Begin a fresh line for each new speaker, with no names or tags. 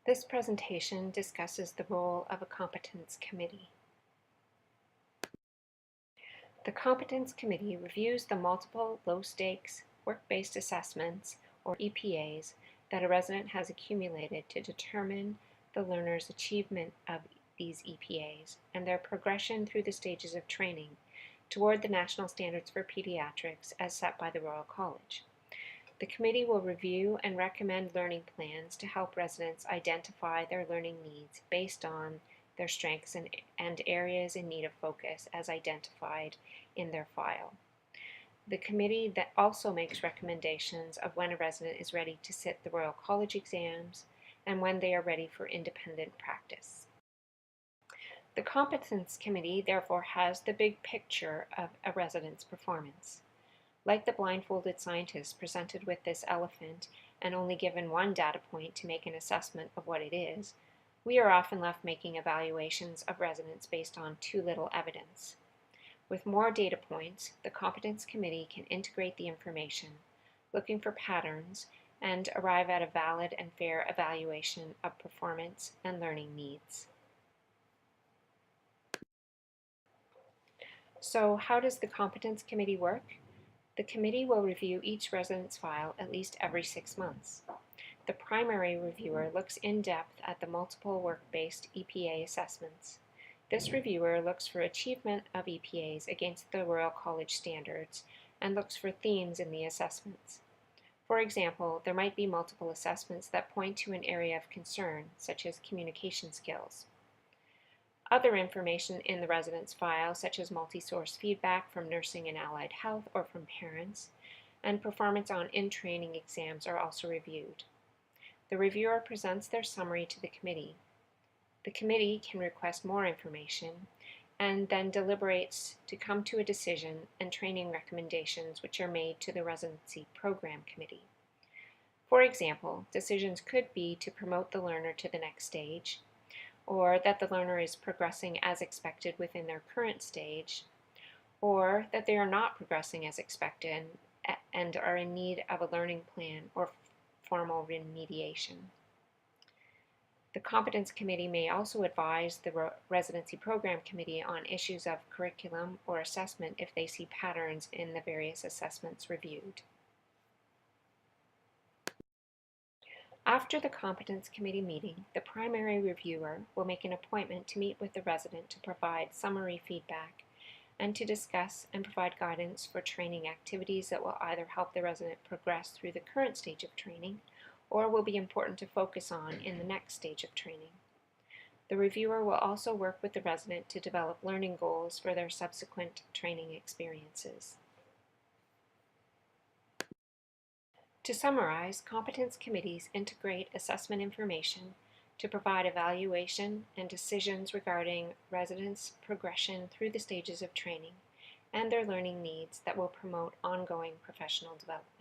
This presentation discusses the role of a Competence Committee. The Competence Committee reviews the multiple low-stakes, work-based assessments, or EPAs, that a resident has accumulated to determine the learner's achievement of these EPAs and their progression through the stages of training toward the national standards for pediatrics as set by the Royal College. The committee will review and recommend learning plans to help residents identify their learning needs based on their strengths and areas in need of focus as identified in their file. The committee that also makes recommendations of when a resident is ready to sit the Royal College exams and when they are ready for independent practice. The Competence Committee therefore has the big picture of a resident's performance. Like the blindfolded scientist presented with this elephant and only given one data point to make an assessment of what it is, we are often left making evaluations of residents based on too little evidence. With more data points, the Competence Committee can integrate the information, looking for patterns, and arrive at a valid and fair evaluation of performance and learning needs. So, how does the Competence Committee work? The committee will review each resident's file at least every 6 months. The primary reviewer looks in depth at the multiple work-based EPA assessments. This reviewer looks for achievement of EPAs against the Royal College standards and looks for themes in the assessments. For example, there might be multiple assessments that point to an area of concern, such as communication skills. Other information in the resident's file, such as multi-source feedback from nursing and allied health or from parents, and performance on in-training exams are also reviewed. The reviewer presents their summary to the committee. The committee can request more information and then deliberates to come to a decision and training recommendations which are made to the Residency Program Committee. For example, decisions could be to promote the learner to the next stage, or that the learner is progressing as expected within their current stage, or that they are not progressing as expected and are in need of a learning plan or formal remediation. The Competence Committee may also advise the Residency Program Committee on issues of curriculum or assessment if they see patterns in the various assessments reviewed. After the Competence Committee meeting, the primary reviewer will make an appointment to meet with the resident to provide summary feedback and to discuss and provide guidance for training activities that will either help the resident progress through the current stage of training or will be important to focus on in the next stage of training. The reviewer will also work with the resident to develop learning goals for their subsequent training experiences. To summarize, competence committees integrate assessment information to provide evaluation and decisions regarding residents' progression through the stages of training and their learning needs that will promote ongoing professional development.